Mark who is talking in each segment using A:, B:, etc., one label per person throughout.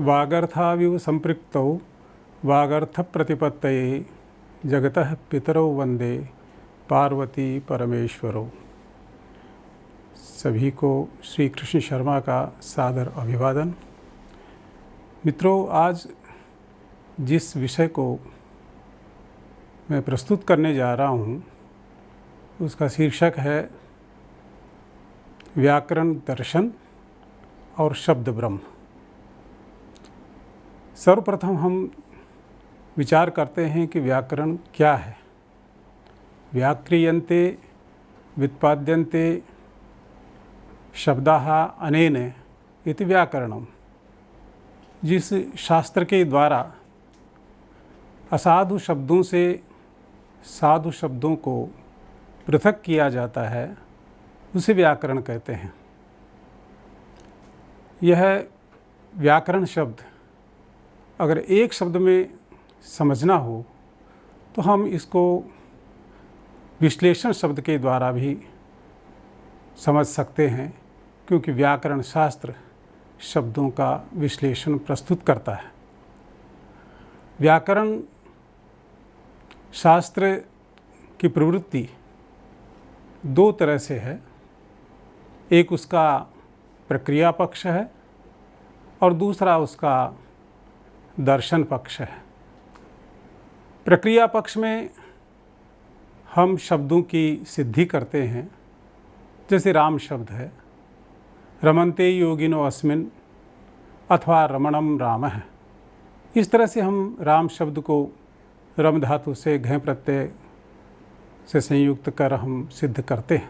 A: वागर्थाविव संपृक्तौ वागर्थप्रतिपत्तये जगतः पितरौ वंदे पार्वती परमेश्वरौ। सभी को श्री कृष्ण शर्मा का सादर अभिवादन। मित्रों, आज जिस विषय को मैं प्रस्तुत करने जा रहा हूँ उसका शीर्षक है व्याकरण दर्शन और शब्द ब्रह्म। सर्वप्रथम हम विचार करते हैं कि व्याकरण क्या है। व्याक्रियन्ते व्युत्पाद्यन्ते शब्दाः अनेन इति व्याकरणम। जिस शास्त्र के द्वारा असाधु शब्दों से साधु शब्दों को पृथक किया जाता है उसे व्याकरण कहते हैं। यह व्याकरण शब्द अगर एक शब्द में समझना हो तो हम इसको विश्लेषण शब्द के द्वारा भी समझ सकते हैं, क्योंकि व्याकरण शास्त्र शब्दों का विश्लेषण प्रस्तुत करता है। व्याकरण शास्त्र की प्रवृत्ति दो तरह से है। एक उसका प्रक्रिया पक्ष है और दूसरा उसका दर्शन पक्ष है। प्रक्रिया पक्ष में हम शब्दों की सिद्धि करते हैं, जैसे राम शब्द है, रमन्ते योगिनो अस्मिन् अथवा रमणम राम है। इस तरह से हम राम शब्द को रम धातु से घय प्रत्यय से संयुक्त कर हम सिद्ध करते हैं।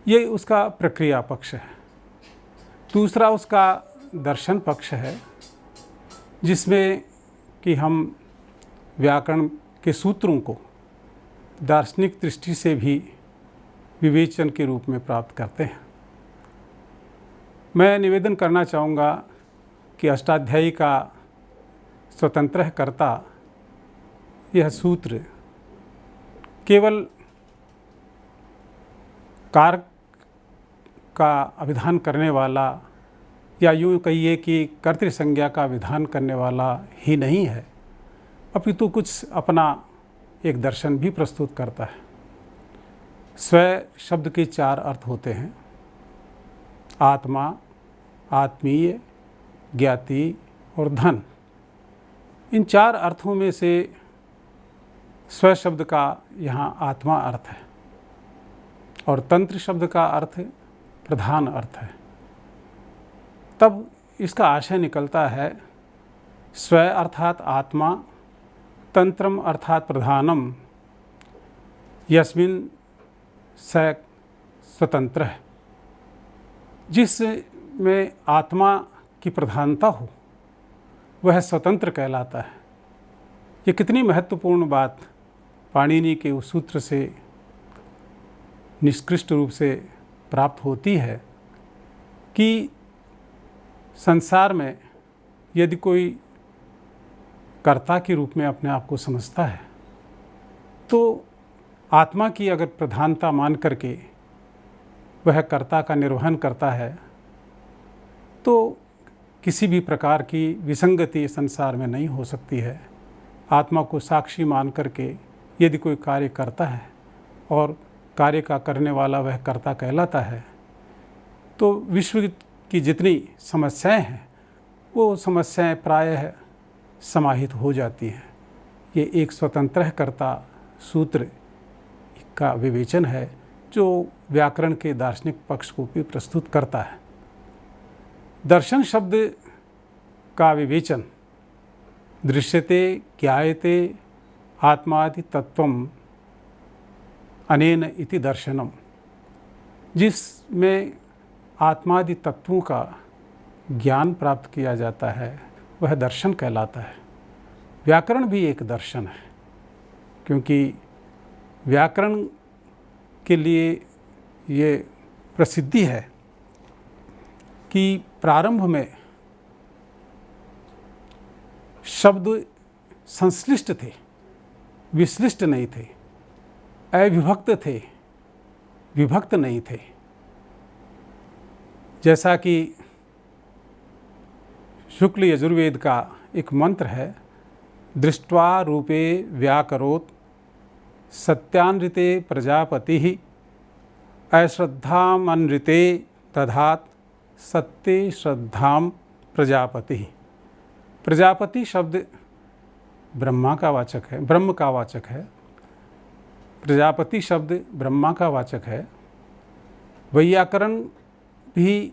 A: ये उसका प्रक्रिया पक्ष है। दूसरा उसका दर्शन पक्ष है, जिसमें कि हम व्याकरण के सूत्रों को दार्शनिक दृष्टि से भी विवेचन के रूप में प्राप्त करते हैं। मैं निवेदन करना चाहूँगा कि अष्टाध्यायी का स्वतंत्र कर्ता यह सूत्र केवल कारक का अभिधान करने वाला, या यूँ कहिए कि कर्तृ संज्ञा का विधान करने वाला ही नहीं है, अपितु कुछ अपना एक दर्शन भी प्रस्तुत करता है। स्व शब्द के चार अर्थ होते हैं: आत्मा, आत्मीय, ज्ञाति और धन। इन चार अर्थों में से स्व शब्द का यहाँ आत्मा अर्थ है और तंत्र शब्द का अर्थ प्रधान अर्थ है। तब इसका आशय निकलता है स्व अर्थात आत्मा, तंत्रम अर्थात प्रधानम, यस्मिन् स स्वतंत्र है। जिसमें आत्मा की प्रधानता हो वह स्वतंत्र कहलाता है। ये कितनी महत्वपूर्ण बात पाणिनि के उस सूत्र से निष्कृष्ट रूप से प्राप्त होती है कि संसार में यदि कोई कर्ता के रूप में अपने आप को समझता है तो आत्मा की अगर प्रधानता मान करके वह कर्ता का निर्वहन करता है तो किसी भी प्रकार की विसंगति संसार में नहीं हो सकती है। आत्मा को साक्षी मान करके यदि कोई कार्य करता है और कार्य का करने वाला वह कर्ता कहलाता है तो विश्व की जितनी समस्याएं हैं वो समस्याएं प्रायः समाहित हो जाती हैं। ये एक स्वतंत्र कर्ता सूत्र का विवेचन है जो व्याकरण के दार्शनिक पक्ष को भी प्रस्तुत करता है। दर्शन शब्द का विवेचन दृश्यते ज्ञायते आत्मादि तत्वम अनेन इति दर्शनम। जिसमें आत्मादि तत्वों का ज्ञान प्राप्त किया जाता है वह दर्शन कहलाता है। व्याकरण भी एक दर्शन है, क्योंकि व्याकरण के लिए ये प्रसिद्धि है कि प्रारंभ में शब्द संश्लिष्ट थे, विश्लिष्ट नहीं थे, अविभक्त थे, विभक्त नहीं थे। जैसा कि शुक्ल यजुर्वेद का एक मंत्र है, दृष्ट्वा रूपे व्याकरोत् सत्यानृते प्रजापति अश्रद्धामनृते दधात सत्ये श्रद्धाम प्रजापति। प्रजापति शब्द ब्रह्मा का वाचक है, ब्रह्म का वाचक है। प्रजापति शब्द ब्रह्मा का वाचक है। वैयाकरण भी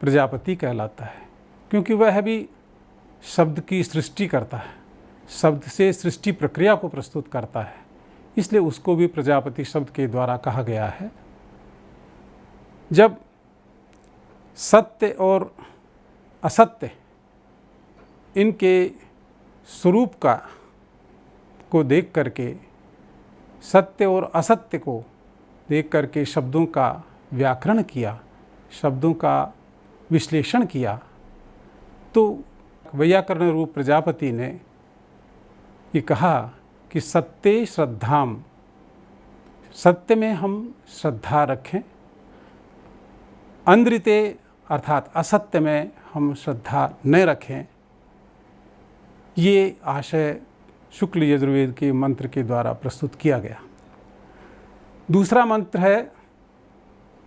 A: प्रजापति कहलाता है, क्योंकि वह भी शब्द की सृष्टि करता है, शब्द से सृष्टि प्रक्रिया को प्रस्तुत करता है, इसलिए उसको भी प्रजापति शब्द के द्वारा कहा गया है। जब सत्य और असत्य इनके स्वरूप को देख करके, सत्य और असत्य को देख करके शब्दों का व्याकरण किया, शब्दों का विश्लेषण किया, तो वैयाकरण रूप प्रजापति ने ये कहा कि सत्ये श्रद्धाम, सत्य में हम श्रद्धा रखें, अनृते अर्थात असत्य में हम श्रद्धा न रखें। ये आशय शुक्ल यजुर्वेद के मंत्र के द्वारा प्रस्तुत किया गया। दूसरा मंत्र है,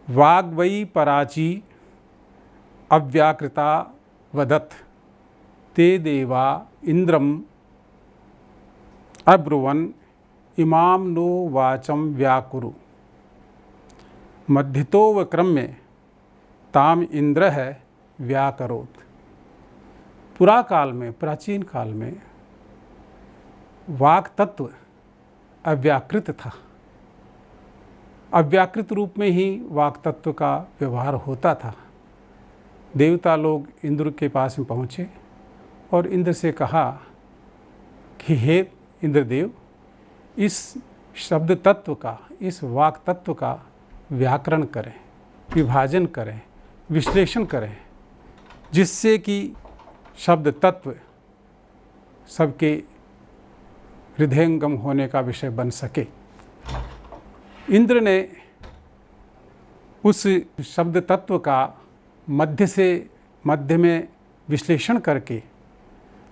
A: वाग्वै पराची अव्याकृता वदत् ते देवा इंद्रम अब्रुवन इमाम नो वाचम व्याकुरु मध्यतो व क्रम्य ताम इंद्र है व्याकरोत्। पुरा काल में, प्राचीन काल में वाक तत्व अव्याकृत था। अव्याकृत रूप में ही वाक तत्व का व्यवहार होता था। देवता लोग इंद्र के पास में पहुँचे और इंद्र से कहा कि हे इंद्रदेव, इस शब्द तत्व का, इस वाक तत्व का व्याकरण करें, विभाजन करें, विश्लेषण करें, जिससे कि शब्द तत्व सबके हृदयंगम होने का विषय बन सके। इंद्र ने उस शब्द तत्व का मध्य में विश्लेषण करके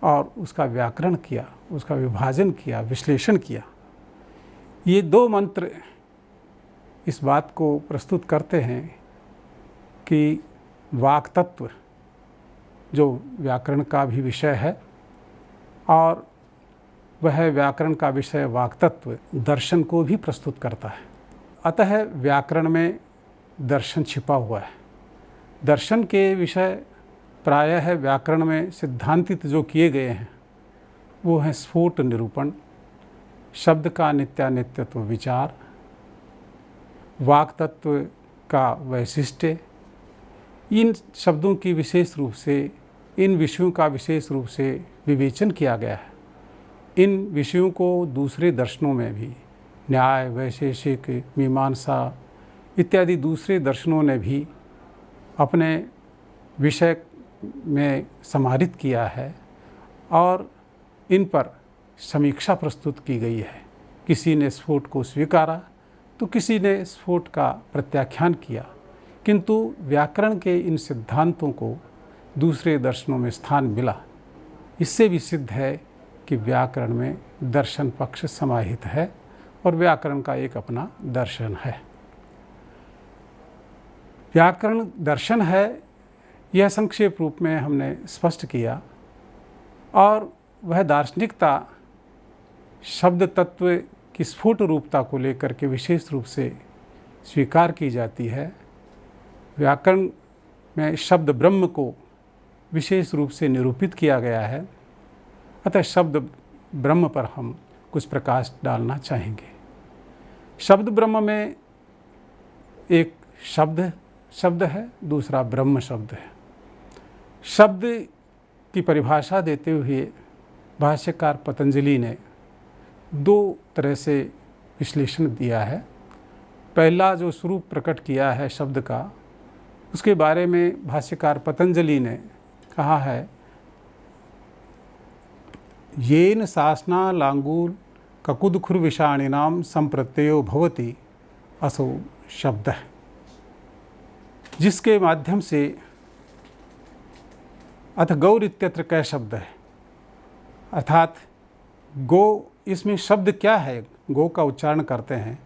A: और उसका व्याकरण किया, उसका विभाजन किया, विश्लेषण किया। ये दो मंत्र इस बात को प्रस्तुत करते हैं कि वाक तत्व जो व्याकरण का भी विषय है, और वह व्याकरण का विषय वाक तत्व दर्शन को भी प्रस्तुत करता है। अतः व्याकरण में दर्शन छिपा हुआ है। दर्शन के विषय प्रायः व्याकरण में सिद्धांतित जो किए गए हैं वो हैं स्फोट निरूपण, शब्द का नित्यानित्यत्व विचार, वाक तत्व का वैशिष्ट्य। इन शब्दों की विशेष रूप से, इन विषयों का विशेष रूप से विवेचन किया गया है। इन विषयों को दूसरे दर्शनों में भी, न्याय, वैशेषिक, मीमांसा इत्यादि दूसरे दर्शनों ने भी अपने विषय में समाहित किया है और इन पर समीक्षा प्रस्तुत की गई है। किसी ने स्फोट को स्वीकारा तो किसी ने स्फोट का प्रत्याख्यान किया, किंतु व्याकरण के इन सिद्धांतों को दूसरे दर्शनों में स्थान मिला। इससे भी सिद्ध है कि व्याकरण में दर्शन पक्ष समाहित है और व्याकरण का एक अपना दर्शन है। व्याकरण दर्शन है, यह संक्षेप रूप में हमने स्पष्ट किया। और वह दार्शनिकता शब्द तत्व की स्फुट रूपता को लेकर के विशेष रूप से स्वीकार की जाती है। व्याकरण में शब्द ब्रह्म को विशेष रूप से निरूपित किया गया है। अतः शब्द ब्रह्म पर हम कुछ प्रकाश डालना चाहेंगे। शब्द ब्रह्म में एक शब्द है, दूसरा ब्रह्म शब्द है। शब्द की परिभाषा देते हुए भाष्यकार पतंजलि ने दो तरह से विश्लेषण दिया है। पहला जो स्वरूप प्रकट किया है शब्द का, उसके बारे में भाष्यकार पतंजलि ने कहा है, येन सासना लांगूल ककुदखुर विषाणिनाम संप्रत्ययो भवति असो शब्द है। जिसके माध्यम से अथ गौर इत्यत्र कै शब्द है, अर्थात गो, इसमें शब्द क्या है, गो का उच्चारण करते हैं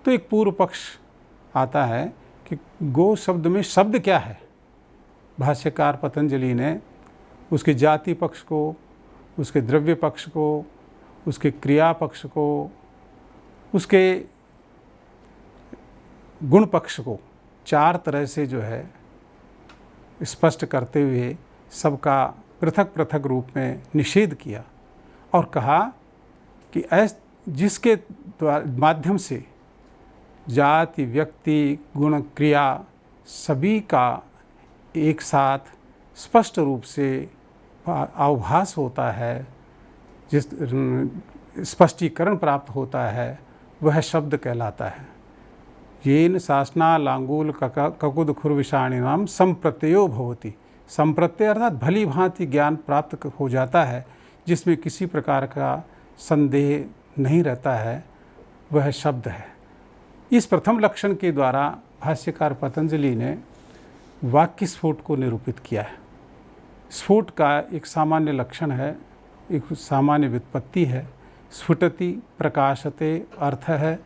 A: तो एक पूर्व पक्ष आता है कि गो शब्द में शब्द क्या है। भाष्यकार पतंजलि ने उसके जाति पक्ष को, उसके द्रव्य पक्ष को, उसके क्रिया पक्ष को, उसके गुण पक्ष को 4 तरह से जो है स्पष्ट करते हुए सबका पृथक पृथक रूप में निषेध किया और कहा कि जिसके माध्यम से जाति, व्यक्ति, गुण, क्रिया सभी का एक साथ स्पष्ट रूप से आभास होता है, जिस स्पष्टीकरण प्राप्त होता है, वह शब्द कहलाता है। येन शासना लांगूल ककुद खुरविषाणिनाम संप्रत्ययो भवति। संप्रत्यय अर्थात भली भांति ज्ञान प्राप्त हो जाता है, जिसमें किसी प्रकार का संदेह नहीं रहता है, वह शब्द है। इस प्रथम लक्षण के द्वारा भाष्यकार पतंजलि ने वाक्य स्फोट को निरूपित किया है। स्फोट का एक सामान्य लक्षण है, एक सामान्य व्युत्पत्ति है। स्फुटति प्रकाशते अर्थ है,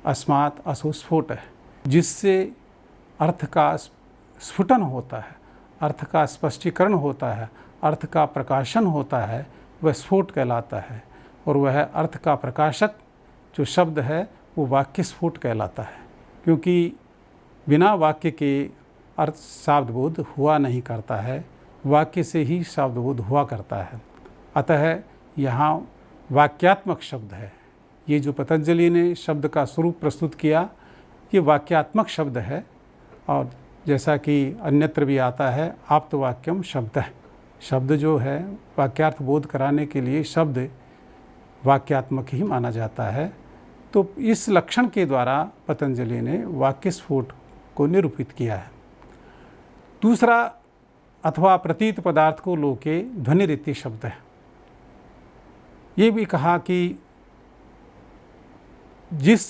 A: अस्मात् असो स्फोट है, जिससे अर्थ का स्फुटन होता है, अर्थ का स्पष्टीकरण होता है, अर्थ का प्रकाशन होता है, वह स्फोट कहलाता है। और वह अर्थ का प्रकाशक जो शब्द है वो वाक्य स्फोट कहलाता है, क्योंकि बिना वाक्य के अर्थ शब्दबोध हुआ नहीं करता है, वाक्य से ही शब्दबोध हुआ करता है। अतः यहाँ वाक्यात्मक शब्द है। ये जो पतंजलि ने शब्द का स्वरूप प्रस्तुत किया, ये वाक्यात्मक शब्द है। और जैसा कि अन्यत्र भी आता है, आप्तवाक्यम शब्द है। शब्द जो है वाक्यार्थ बोध कराने के लिए शब्द वाक्यात्मक ही माना जाता है। तो इस लक्षण के द्वारा पतंजलि ने वाक्य स्फोट को निरूपित किया है। दूसरा, अथवा प्रतीत पदार्थ को लोके ध्वनि रीति शब्द है। ये भी कहा कि जिस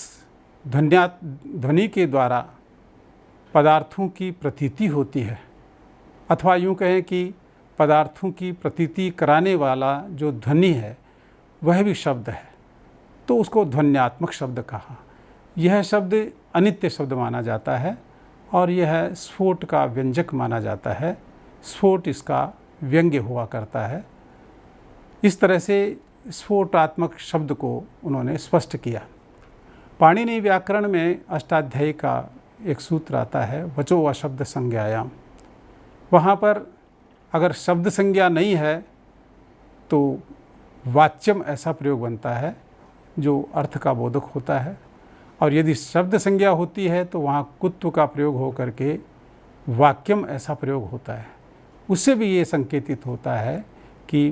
A: ध्वनि के द्वारा पदार्थों की प्रतीति होती है, अथवा यूँ कहें कि पदार्थों की प्रतीति कराने वाला जो ध्वनि है वह भी शब्द है, तो उसको ध्वन्यात्मक शब्द कहा। यह शब्द अनित्य शब्द माना जाता है और यह स्फोट का व्यंजक माना जाता है। स्फोट इसका व्यंग्य हुआ करता है। इस तरह से स्फोटात्मक शब्द को उन्होंने स्पष्ट किया। पाणिनि व्याकरण में अष्टाध्यायी का एक सूत्र आता है, वचो व शब्द संज्ञायाम। वहाँ पर अगर शब्द संज्ञा नहीं है तो वाच्यम ऐसा प्रयोग बनता है जो अर्थ का बोधक होता है, और यदि शब्द संज्ञा होती है तो वहाँ कुत्व का प्रयोग हो करके वाक्यम ऐसा प्रयोग होता है। उससे भी ये संकेतित होता है कि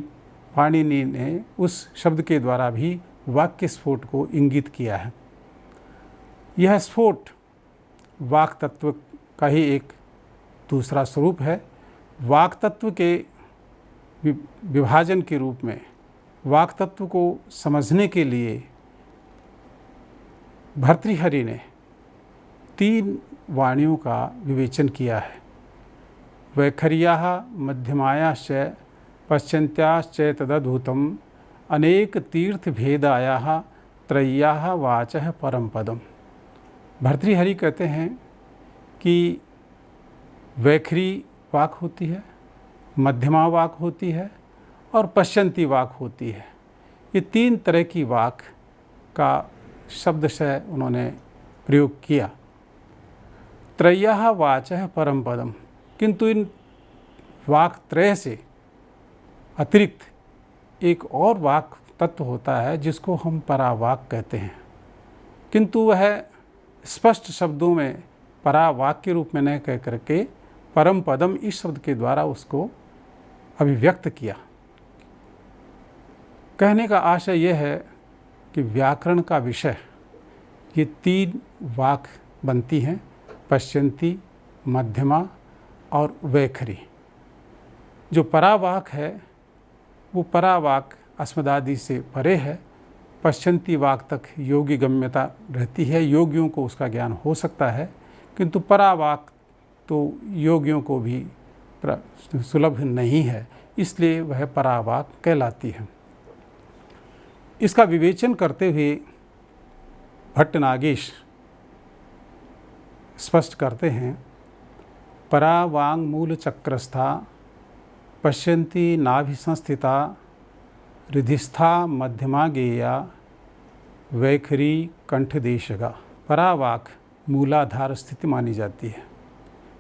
A: पाणिनि ने उस शब्द के द्वारा भी वाक्य स्फोट को इंगित किया है। यह स्फोट वाक तत्व का ही एक दूसरा स्वरूप है। वाक तत्व के विभाजन के रूप में वाक तत्व को समझने के लिए भर्तृहरि ने 3 वाणियों का विवेचन किया है। वैखर्याः मध्यमायाश्च पश्चन्त्याश्च तदद्भुतम् अनेक तीर्थ भेदायाः त्रय्याः वाचः परम पदम। भर्तृहरि कहते हैं कि वैखरी वाक होती है, मध्यमा वाक होती है और पश्चंती वाक होती है। ये 3 तरह की वाक का शब्द से उन्होंने प्रयोग किया। त्रय्याः वाचः परम पदम, किंतु इन वाक त्रय से अतिरिक्त एक और वाक तत्व होता है जिसको हम परावाक कहते हैं, किंतु वह स्पष्ट शब्दों में परावाक के रूप में न कह करके परम पदम इस शब्द के द्वारा उसको अभिव्यक्त किया। कहने का आशय यह है कि व्याकरण का विषय ये 3 वाक बनती हैं, पश्चंती, मध्यमा और वैखरी। जो परावाक है वो परावाक अस्मदादि से परे है। पश्चंती वाक तक योगी गम्यता रहती है, योगियों को उसका ज्ञान हो सकता है, किंतु परावाक तो योगियों को भी सुलभ नहीं है, इसलिए वह परावाक् कहलाती है। इसका विवेचन करते हुए भट्ट नागेश स्पष्ट करते हैं, परा वांग मूल चक्रस्था पश्यन्ति नाभिसंस्थिता हृदिस्था मध्यमा गेया वैखरी कंठदेशगा। परावाक् मूलाधार स्थिति मानी जाती है।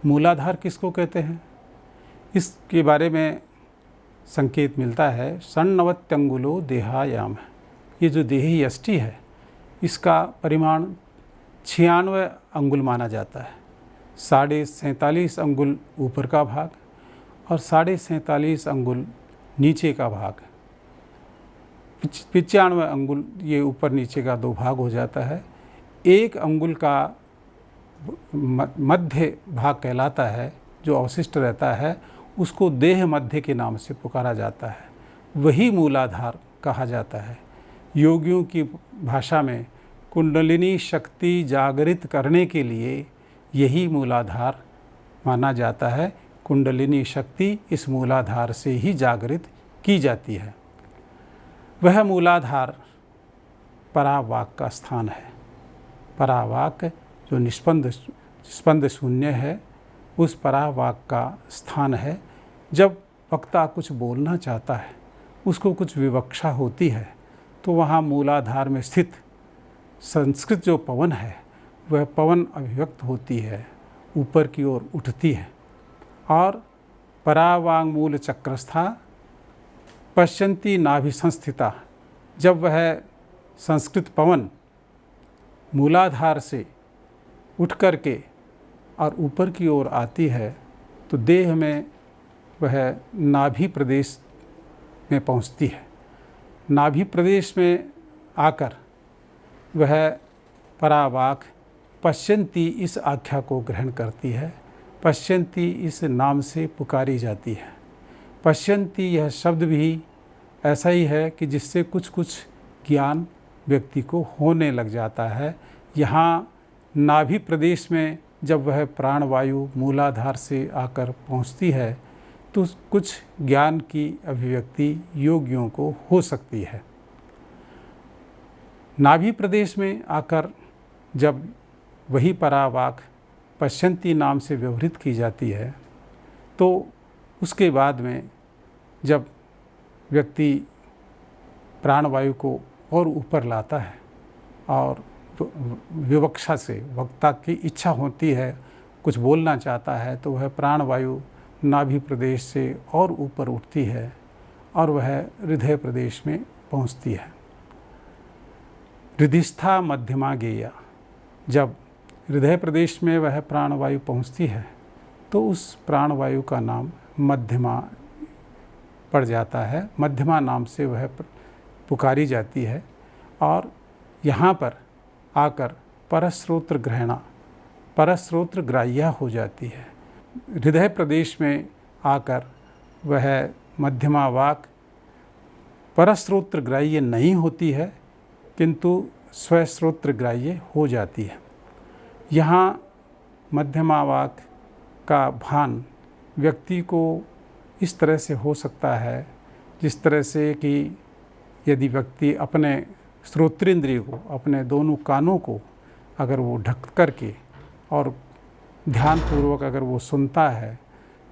A: मूलाधार किसको कहते हैं, इसके बारे में संकेत मिलता है। षण्णवत्यंगुलो देहायाम, ये जो देही यष्टि है इसका परिमाण 96 अंगुल माना जाता है। 47.5 अंगुल ऊपर का भाग और 47.5 अंगुल नीचे का भाग, 95 अंगुल ये ऊपर नीचे का 2 भाग हो जाता है। 1 अंगुल का मध्य भाग कहलाता है, जो अवशिष्ट रहता है उसको देह मध्य के नाम से पुकारा जाता है, वही मूलाधार कहा जाता है। योगियों की भाषा में कुंडलिनी शक्ति जागृत करने के लिए यही मूलाधार माना जाता है। कुंडलिनी शक्ति इस मूलाधार से ही जागृत की जाती है। वह मूलाधार परावाक् का स्थान है। परावाक् जो स्पंद शून्य है, उस परावाक् का स्थान है। जब वक्ता कुछ बोलना चाहता है, उसको कुछ विवक्षा होती है, तो वहाँ मूलाधार में स्थित संस्कृत जो पवन है वह पवन अभिव्यक्त होती है, ऊपर की ओर उठती है। और परावांग मूल चक्रस्था पश्यन्ति नाभिसंस्थिता, जब वह संस्कृत पवन मूलाधार से उठ कर के और ऊपर की ओर आती है तो देह में वह नाभि प्रदेश में पहुंचती है। नाभि प्रदेश में आकर वह परावाक् पश्यन्ति इस आख्या को ग्रहण करती है। पश्यन्ति इस नाम से पुकारी जाती है। पश्यन्ति यह शब्द भी ऐसा ही है कि जिससे कुछ कुछ ज्ञान व्यक्ति को होने लग जाता है। यहाँ नाभि प्रदेश में जब वह प्राणवायु मूलाधार से आकर पहुँचती है तो कुछ ज्ञान की अभिव्यक्ति योगियों को हो सकती है। नाभि प्रदेश में आकर जब वही परावाक् पश्यन्ति नाम से व्यवहृत की जाती है तो उसके बाद में जब व्यक्ति प्राणवायु को और ऊपर लाता है और विवक्षा से वक्ता की इच्छा होती है, कुछ बोलना चाहता है, तो वह प्राणवायु नाभि प्रदेश से और ऊपर उठती है और वह हृदय प्रदेश में पहुंचती है। हृदिस्था मध्यमा गेया, जब हृदय प्रदेश में वह प्राणवायु पहुंचती है तो उस प्राणवायु का नाम मध्यमा पड़ जाता है। मध्यमा नाम से वह पुकारी जाती है और यहाँ पर आकर परस्रोत्र ग्रहणा, परस्रोत्र ग्राह्या हो जाती है। हृदय प्रदेश में आकर वह मध्यमा वाक् परस्रोत्र ग्राह्य नहीं होती है किंतु स्वस्रोत्र ग्राह्य हो जाती है। यहाँ मध्यमा वाक् का भान व्यक्ति को इस तरह से हो सकता है जिस तरह से कि यदि व्यक्ति अपने श्रोत्रेंद्रिय को, अपने दोनों कानों को अगर वो ढक कर के और ध्यानपूर्वक अगर वो सुनता है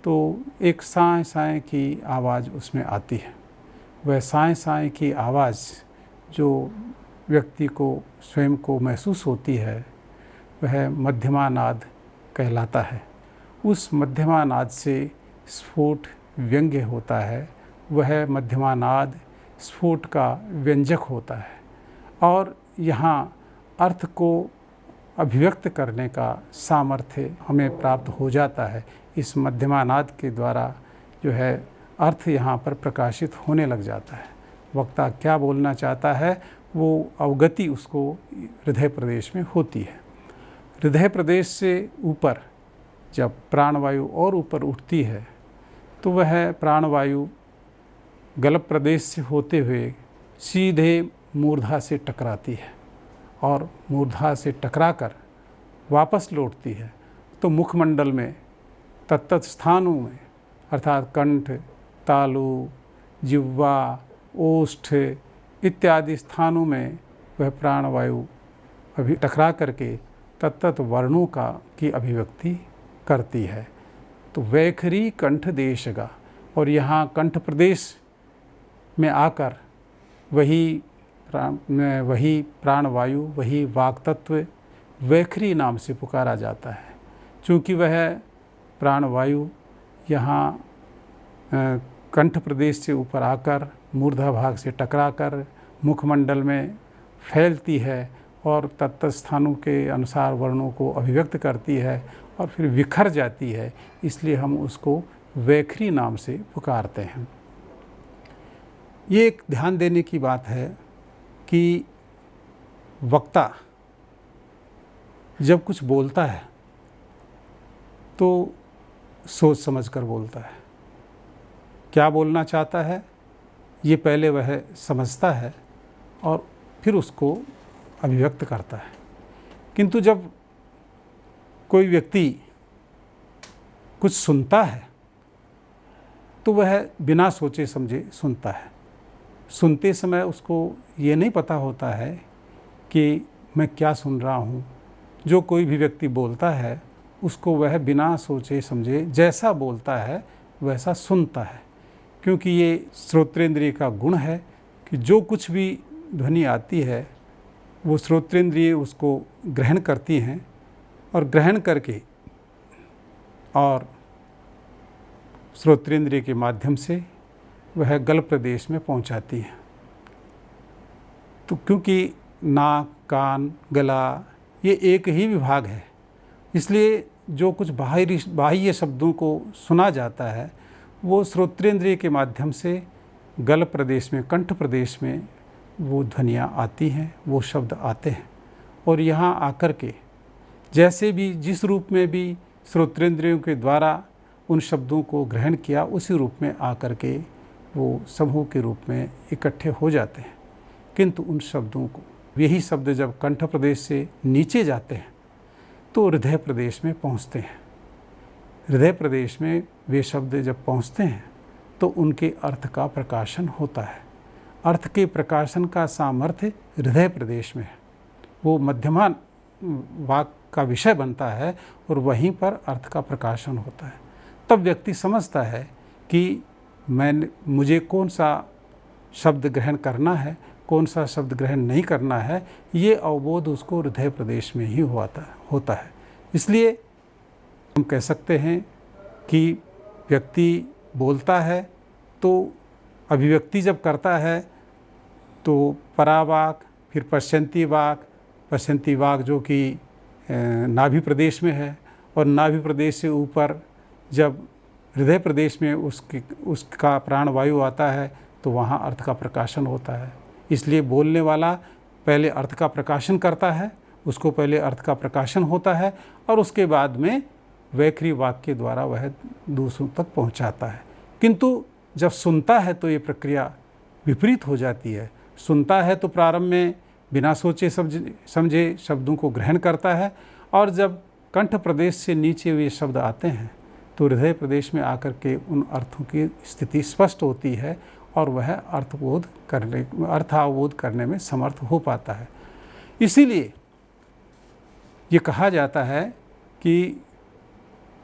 A: तो एक साए साए की आवाज़ उसमें आती है। वह साए साए की आवाज़ जो व्यक्ति को स्वयं को महसूस होती है वह मध्यमा नाद कहलाता है। उस मध्यमा नाद से स्फोट व्यंग्य होता है, वह मध्यमा नाद स्फोट का व्यंजक होता है और यहाँ अर्थ को अभिव्यक्त करने का सामर्थ्य हमें प्राप्त हो जाता है। इस मध्यमा नाद के द्वारा जो है अर्थ यहाँ पर प्रकाशित होने लग जाता है। वक्ता क्या बोलना चाहता है वो अवगति उसको हृदय प्रदेश में होती है। हृदय प्रदेश से ऊपर जब प्राणवायु और ऊपर उठती है तो वह प्राणवायु गलप प्रदेश से होते हुए सीधे मूर्धा से टकराती है और मूर्धा से टकराकर वापस लौटती है तो मुखमंडल में तत्त स्थानों में अर्थात कंठ, तालु, जिह्वा, ओष्ठ इत्यादि स्थानों में वह प्राणवायु अभी टकरा करके तत्त वर्णों की अभिव्यक्ति करती है। तो वैखरी कंठ देशगा, और यहाँ कंठ प्रदेश में आकर वही प्राणवायु, वही वाक तत्व वैखरी नाम से पुकारा जाता है। चूँकि वह प्राणवायु यहाँ कंठ प्रदेश से ऊपर आकर मूर्धा भाग से टकराकर मुखमंडल में फैलती है और तत्त स्थानों के अनुसार वर्णों को अभिव्यक्त करती है और फिर विखर जाती है, इसलिए हम उसको वैखरी नाम से पुकारते हैं। ये एक ध्यान देने की बात है कि वक्ता जब कुछ बोलता है तो सोच समझ कर बोलता है। क्या बोलना चाहता है ये पहले वह समझता है और फिर उसको अभिव्यक्त करता है। किंतु जब कोई व्यक्ति कुछ सुनता है तो वह बिना सोचे समझे सुनता है। सुनते समय उसको ये नहीं पता होता है कि मैं क्या सुन रहा हूँ। जो कोई भी व्यक्ति बोलता है उसको वह बिना सोचे समझे जैसा बोलता है वैसा सुनता है, क्योंकि ये श्रोत्रेंद्रिय का गुण है कि जो कुछ भी ध्वनि आती है वो श्रोत्रेंद्रिय उसको ग्रहण करती हैं और ग्रहण करके और श्रोत्रेंद्रिय के माध्यम से वह गल प्रदेश में पहुंचाती हैं। तो क्योंकि नाक, कान, गला ये एक ही विभाग है, इसलिए जो कुछ बाह्य शब्दों को सुना जाता है वो श्रोत्रेंद्रिय के माध्यम से गल प्रदेश में, कंठ प्रदेश में वो ध्वनियाँ आती हैं, वो शब्द आते हैं। और यहाँ आकर के जैसे भी जिस रूप में भी श्रोत्रेंद्रियों के द्वारा उन शब्दों को ग्रहण किया उसी रूप में आकर के वो समूह के रूप में इकट्ठे हो जाते हैं। किंतु उन शब्दों को, यही शब्द जब कंठ प्रदेश से नीचे जाते हैं तो हृदय प्रदेश में पहुँचते हैं। हृदय प्रदेश में वे शब्द जब पहुँचते हैं तो उनके अर्थ का प्रकाशन होता है। अर्थ के प्रकाशन का सामर्थ्य हृदय प्रदेश में है। वो मध्यमा वाक का विषय बनता है और वहीं पर अर्थ का प्रकाशन होता है। तब व्यक्ति समझता है कि मुझे कौन सा शब्द ग्रहण करना है, कौन सा शब्द ग्रहण नहीं करना है, ये अवबोध उसको हृदय प्रदेश में ही होता है। इसलिए हम कह सकते हैं कि व्यक्ति बोलता है तो अभिव्यक्ति जब करता है तो परावाक, फिर पश्चंती वाक जो कि नाभि प्रदेश में है, और नाभि प्रदेश से ऊपर जब हृदय प्रदेश में उसका प्राणवायु आता है तो वहाँ अर्थ का प्रकाशन होता है। इसलिए बोलने वाला पहले अर्थ का प्रकाशन करता है, उसको पहले अर्थ का प्रकाशन होता है और उसके बाद में वैखरी वाक्य के द्वारा वह दूसरों तक पहुँचाता है। किंतु जब सुनता है तो ये प्रक्रिया विपरीत हो जाती है। सुनता है तो प्रारंभ में बिना सोचे समझे शब्दों को ग्रहण करता है, और जब कंठ प्रदेश से नीचे वे शब्द आते हैं तो हृदय प्रदेश में आकर के उन अर्थों की स्थिति स्पष्ट होती है और वह अर्थावबोध करने में समर्थ हो पाता है। इसीलिए ये कहा जाता है कि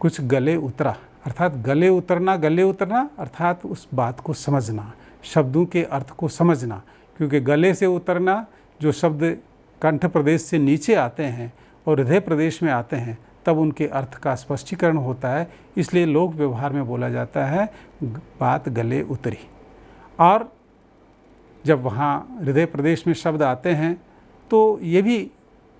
A: कुछ गले उतरा, अर्थात गले उतरना अर्थात उस बात को समझना, शब्दों के अर्थ को समझना। क्योंकि गले से उतरना, जो शब्द कंठ प्रदेश से नीचे आते हैं और हृदय प्रदेश में आते हैं तब उनके अर्थ का स्पष्टीकरण होता है। इसलिए लोक व्यवहार में बोला जाता है बात गले उतरी। और जब वहाँ हृदय प्रदेश में शब्द आते हैं तो ये भी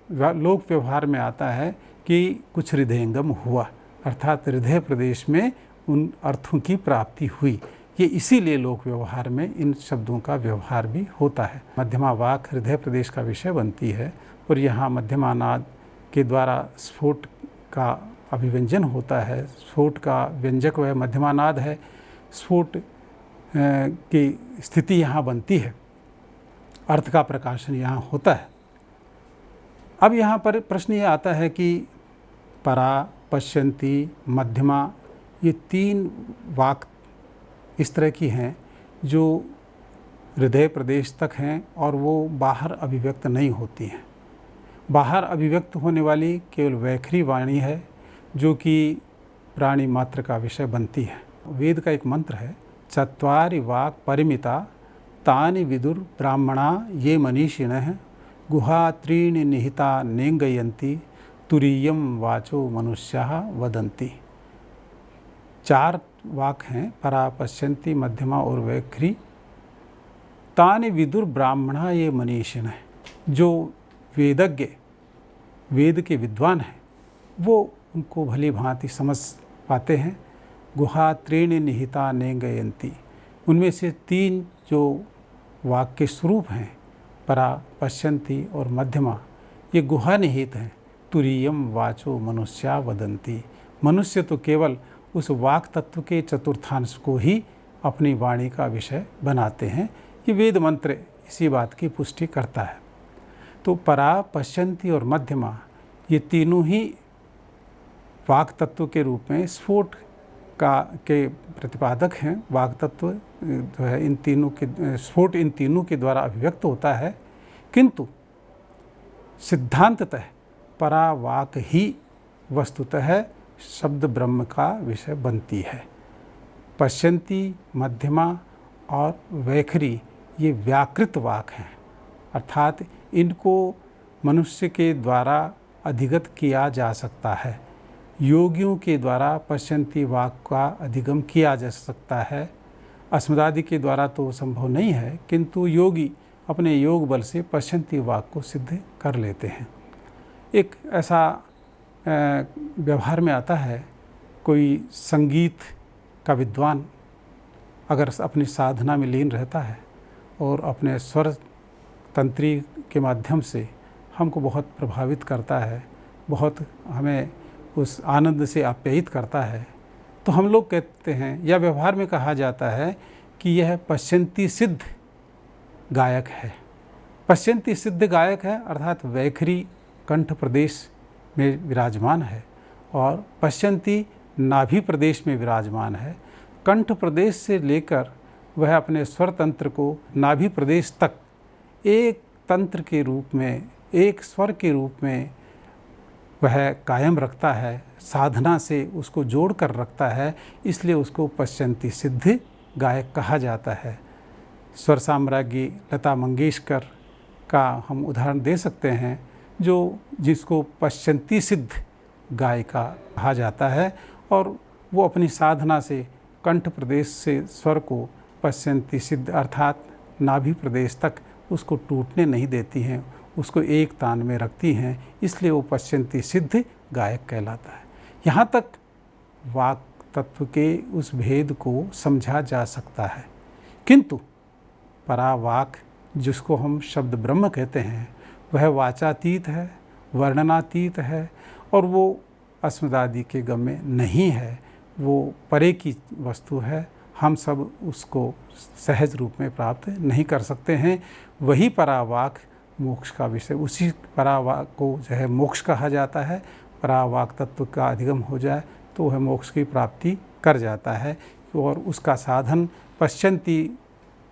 A: लोक व्यवहार में आता है कि कुछ हृदयंगम हुआ, अर्थात हृदय प्रदेश में उन अर्थों की प्राप्ति हुई। ये इसीलिए लोक व्यवहार में इन शब्दों का व्यवहार भी होता है। मध्यमा वाक हृदय प्रदेश का विषय बनती है और यहाँ मध्यमानाद के द्वारा स्फोट का अभिव्यंजन होता है। स्फोट का व्यंजक वह मध्यमानाद है। स्फोट की स्थिति यहाँ बनती है, अर्थ का प्रकाशन यहाँ होता है। अब यहाँ पर प्रश्न ये आता है कि परा, पश्यंती, मध्यमा ये 3 वाक इस तरह की हैं जो हृदय प्रदेश तक हैं और वो बाहर अभिव्यक्त नहीं होती हैं। बाहर अभिव्यक्त होने वाली केवल वैखरी वाणी है जो कि प्राणी मात्र का विषय बनती है। वेद का एक मंत्र है, चत्वारि वाक् परिमिता तानि विदुर ब्राह्मणा ये मनीषिणः गुहा त्रीणि निहिता नेंगयन्ति तुरीयम वाचो मनुष्याः वदन्ति। 4 वाक हैं, परा, पश्यन्ति, मध्यमा और वैखरी। तानि विदुर ब्राह्मणा ये मनीषिणः, जो वेदज्ञ, वेद के विद्वान हैं, वो उनको भली भांति समझ पाते हैं। गुहा त्रीणि निहिता नेंगयन्ति, उनमें से 3 जो वाक्य के स्वरूप हैं, परा, पश्यन्ति और मध्यमा, ये गुहा निहित हैं। तुरीयम वाचो मनुष्या वदन्ति, मनुष्य तो केवल उस वाक तत्व के चतुर्थांश को ही अपनी वाणी का विषय बनाते हैं। ये वेद मंत्र इसी बात की पुष्टि करता है। तो परा, पश्यन्ति और मध्यमा ये तीनों ही वाक तत्व के रूप में स्फोट के प्रतिपादक हैं। वाक तत्व जो है इन तीनों के स्फोट इन तीनों के द्वारा अभिव्यक्त होता है, किंतु सिद्धांततः परा वाक ही वस्तुतः शब्द ब्रह्म का विषय बनती है। पश्यन्ति, मध्यमा और वैखरी ये व्याकृत वाक हैं, अर्थात इनको मनुष्य के द्वारा अधिगत किया जा सकता है। योगियों के द्वारा पश्यन्ति वाक का अधिगम किया जा सकता है। अस्मदादि के द्वारा तो संभव नहीं है, किंतु योगी अपने योग बल से पश्यन्ति वाक को सिद्ध कर लेते हैं। एक ऐसा व्यवहार में आता है, कोई संगीत का विद्वान अगर अपनी साधना में लीन रहता है और अपने स्वर तंत्री के माध्यम से हमको बहुत प्रभावित करता है, बहुत हमें उस आनंद से आप्यायित करता है, तो हम लोग कहते हैं या व्यवहार में कहा जाता है कि यह पश्यन्ति सिद्ध गायक है। पश्यन्ति सिद्ध गायक है अर्थात वैखरी कंठ प्रदेश में विराजमान है और पश्यन्ति नाभि प्रदेश में विराजमान है। कंठ प्रदेश से लेकर वह अपने स्वर तंत्र को नाभि प्रदेश तक एक तंत्र के रूप में, एक स्वर के रूप में वह कायम रखता है, साधना से उसको जोड़ कर रखता है, इसलिए उसको पश्यन्ति सिद्ध गायक कहा जाता है। स्वर साम्राज्ञी लता मंगेशकर का हम उदाहरण दे सकते हैं, जो जिसको पश्यन्ति सिद्ध गायिका कहा जाता है और वो अपनी साधना से कंठ प्रदेश से स्वर को पश्यन्ति सिद्ध अर्थात नाभि प्रदेश तक उसको टूटने नहीं देती हैं, उसको एक तान में रखती हैं, इसलिए वो पश्यन्ति सिद्ध गायक कहलाता है। यहाँ तक वाक तत्व के उस भेद को समझा जा सकता है, किंतु परावाक जिसको हम शब्द ब्रह्म कहते हैं वह वाचातीत है, वर्णनातीत है और वो अस्मदादि के गम्य नहीं है, वो परे की वस्तु है। हम सब उसको सहज रूप में प्राप्त नहीं कर सकते हैं। वही परावाक मोक्ष का विषय, उसी परावाक को जो है मोक्ष कहा जाता है। परावाक तत्व का अधिगम हो जाए तो वह मोक्ष की प्राप्ति कर जाता है और उसका साधन पश्यन्ति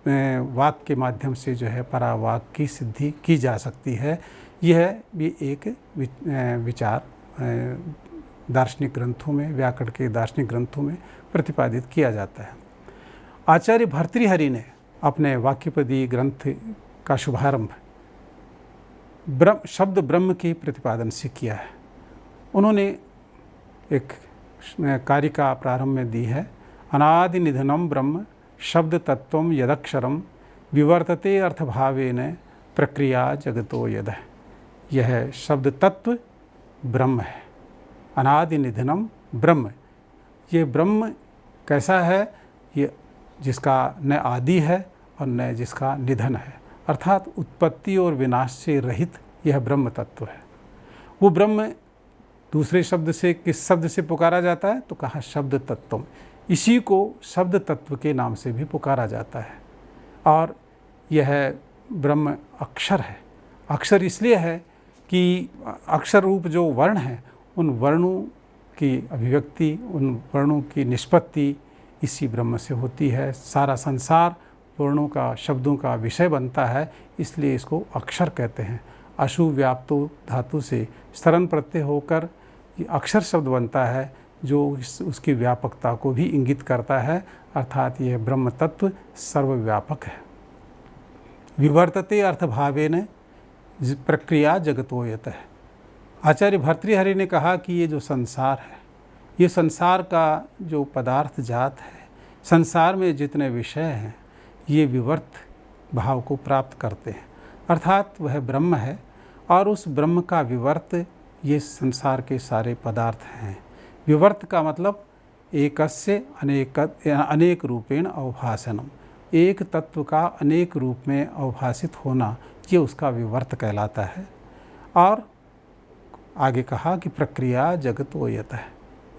A: वाक के माध्यम से जो है परावाक की सिद्धि की जा सकती है। यह भी एक विचार दार्शनिक ग्रंथों में, व्याकरण के दार्शनिक ग्रंथों में प्रतिपादित किया जाता है। आचार्य भर्तृहरि ने अपने वाक्यपदी ग्रंथ का शुभारंभ शब्द ब्रह्म के प्रतिपादन से किया है। उन्होंने एक कारिका प्रारंभ में दी है, अनादि निधनम ब्रह्म शब्द तत्वम यदक्षरम विवर्तते अर्थभावेन प्रक्रिया जगतो यद। यह शब्द तत्व ब्रह्म है, अनादि निधनम ब्रह्म। ये ब्रह्म कैसा है? ये जिसका न आदि है और न जिसका निधन है, अर्थात उत्पत्ति और विनाश से रहित यह ब्रह्म तत्व है। वो ब्रह्म दूसरे शब्द से किस शब्द से पुकारा जाता है? तो कहा शब्द तत्व। इसी को शब्द तत्व के नाम से भी पुकारा जाता है। और यह ब्रह्म अक्षर है। अक्षर इसलिए है कि अक्षर रूप जो वर्ण है उन वर्णों की अभिव्यक्ति, उन वर्णों की निष्पत्ति इसी ब्रह्म से होती है। सारा संसार वर्णों का, शब्दों का विषय बनता है, इसलिए इसको अक्षर कहते हैं। अशु व्याप्तो धातु से स्तरण प्रत्यय होकर ये अक्षर शब्द बनता है, जो उसकी व्यापकता को भी इंगित करता है, अर्थात यह ब्रह्म तत्व सर्वव्यापक है। विवर्तते अर्थभावेन प्रक्रिया जगतोयतः। आचार्य भर्तृहरि ने कहा कि ये जो संसार है, ये संसार का जो पदार्थ जात है, संसार में जितने विषय हैं, ये विवर्त भाव को प्राप्त करते हैं, अर्थात वह ब्रह्म है और उस ब्रह्म का विवर्त ये संसार के सारे पदार्थ हैं। विवर्त का मतलब एकस्य अनेक रूपेण अवभासनम, एक तत्व का अनेक रूप में अवभासित होना, ये उसका विवर्त कहलाता है। और आगे कहा कि प्रक्रिया जगतोयतः,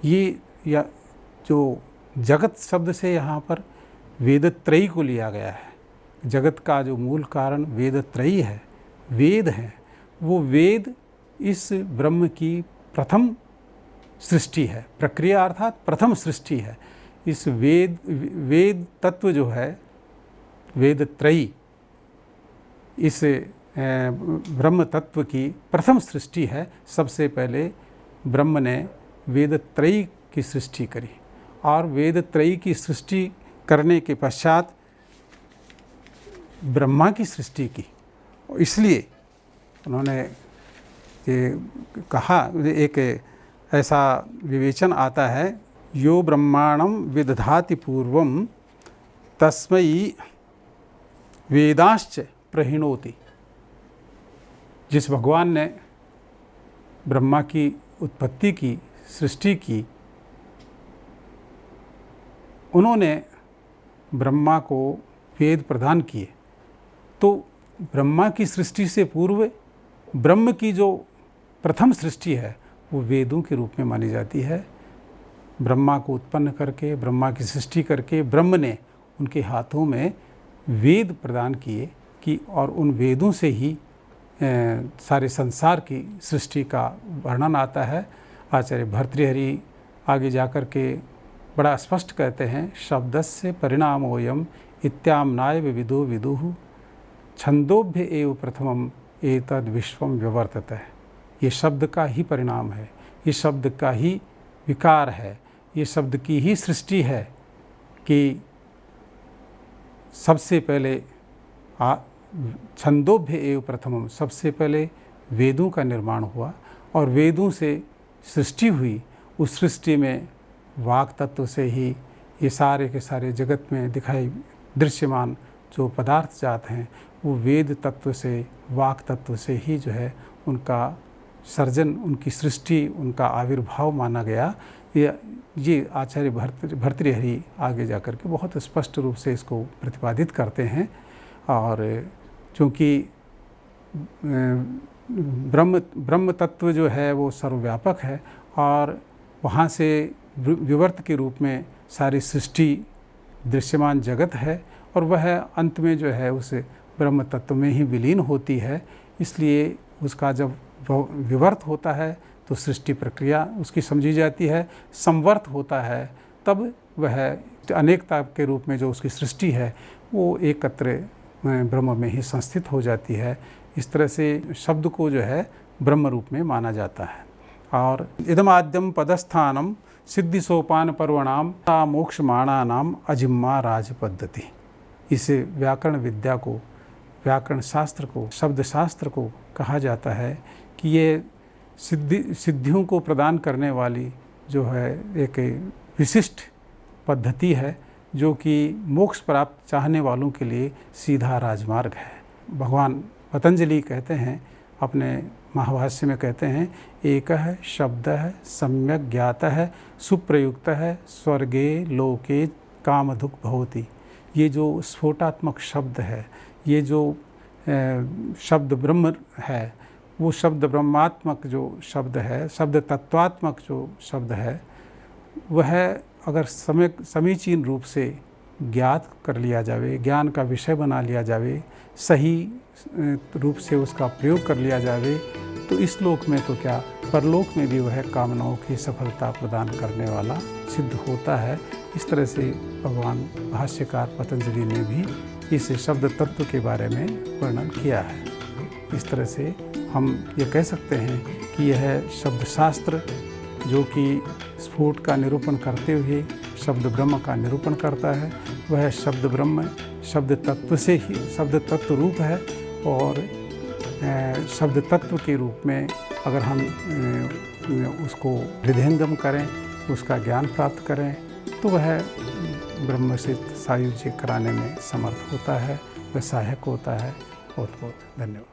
A: ये या जो जगत शब्द से यहाँ पर वेदत्रयी को लिया गया है। जगत का जो मूल कारण वेदत्रयी है, वेद है, वो वेद इस ब्रह्म की प्रथम सृष्टि है। प्रक्रिया अर्थात प्रथम सृष्टि है। इस वेद तत्व जो है, वेदत्रयी, इस ब्रह्म तत्व की प्रथम सृष्टि है। सबसे पहले ब्रह्म ने वेदत्रयी की सृष्टि करी और वेदत्रयी की सृष्टि करने के पश्चात ब्रह्मा की सृष्टि की। इसलिए उन्होंने ये कहा, एक ऐसा विवेचन आता है, यो ब्रह्माणं विदधाति पूर्वं तस्मै वेदांश्च प्रहिणोति। जिस भगवान ने ब्रह्मा की उत्पत्ति की, सृष्टि की, उन्होंने ब्रह्मा को वेद प्रदान किए। तो ब्रह्मा की सृष्टि से पूर्व ब्रह्म की जो प्रथम सृष्टि है, वो वेदों के रूप में मानी जाती है। ब्रह्मा को उत्पन्न करके, ब्रह्मा की सृष्टि करके, ब्रह्म ने उनके हाथों में वेद प्रदान किए कि और उन वेदों से ही सारे संसार की सृष्टि का वर्णन आता है। आचार्य भर्तृहरि आगे जाकर के बड़ा स्पष्ट कहते हैं, शब्दस्य परिणामोऽयम् इत्याम्नाय विविदो विदुः छंदोभ्य एव प्रथमम एतद् विश्वम व्यवर्तते। ये शब्द का ही परिणाम है, ये शब्द का ही विकार है, ये शब्द की ही सृष्टि है कि सबसे पहले छंदोभ्य एव प्रथमम, सबसे पहले वेदों का निर्माण हुआ और वेदों से सृष्टि हुई। उस सृष्टि में वाक तत्व से ही ये सारे के सारे जगत में दिखाई दृश्यमान जो पदार्थ जात हैं, वो वेद तत्व से, वाक तत्व से ही जो है उनका सर्जन, उनकी सृष्टि, उनका आविर्भाव माना गया। ये आचार्य भर्तृहरि आगे जाकर के बहुत स्पष्ट रूप से इसको प्रतिपादित करते हैं। और चूँकि ब्रह्म तत्व जो है वो सर्वव्यापक है और वहाँ से विवर्त के रूप में सारी सृष्टि दृश्यमान जगत है और वह अंत में जो है उस ब्रह्म तत्व में ही विलीन होती है। इसलिए उसका जब विवर्त होता है तो सृष्टि प्रक्रिया उसकी समझी जाती है। संवर्त होता है तब वह अनेकता के रूप में जो उसकी सृष्टि है वो एकत्र ब्रह्म में ही संस्थित हो जाती है। इस तरह से शब्द को जो है ब्रह्म रूप में माना जाता है। और इदमाद्यम पदस्थानम सिद्धि सोपान पर्वणाम मोक्षमाणानाम अजिम्मा राज पद्धति। इस व्याकरण विद्या को, व्याकरण शास्त्र को, शब्द शास्त्र को कहा जाता है कि ये सिद्धियों को प्रदान करने वाली जो है एक विशिष्ट पद्धति है, जो कि मोक्ष प्राप्त चाहने वालों के लिए सीधा राजमार्ग है। भगवान पतंजलि कहते हैं, अपने महाभाष्य में कहते हैं, एकः शब्दः सम्यक् ज्ञातः सुप्रयुक्तः स्वर्गे लोके कामधुक् भवति। ये जो स्फोटात्मक शब्द है, ये जो शब्द ब्रह्म है, वो शब्द ब्रह्मात्मक जो शब्द है, शब्द तत्वात्मक जो शब्द है, वह अगर समीचीन रूप से ज्ञात कर लिया जावे, ज्ञान का विषय बना लिया जावे, सही रूप से उसका प्रयोग कर लिया जावे, तो इस लोक में तो क्या, परलोक में भी वह कामनाओं की सफलता प्रदान करने वाला सिद्ध होता है। इस तरह से भगवान भाष्यकार पतंजलि ने भी इस शब्द तत्व के बारे में वर्णन किया है। इस तरह से हम ये कह सकते हैं कि यह शब्द शास्त्र जो कि स्फोट का निरूपण करते हुए शब्द ब्रह्म का निरूपण करता है, वह शब्द ब्रह्म शब्द तत्व से ही शब्द तत्व रूप है। और शब्द तत्व के रूप में अगर हम उसको हृदयंगम करें, उसका ज्ञान प्राप्त करें, तो वह ब्रह्म से सायुज्य कराने में समर्थ होता है, वह सहायक होता है। बहुत बहुत धन्यवाद।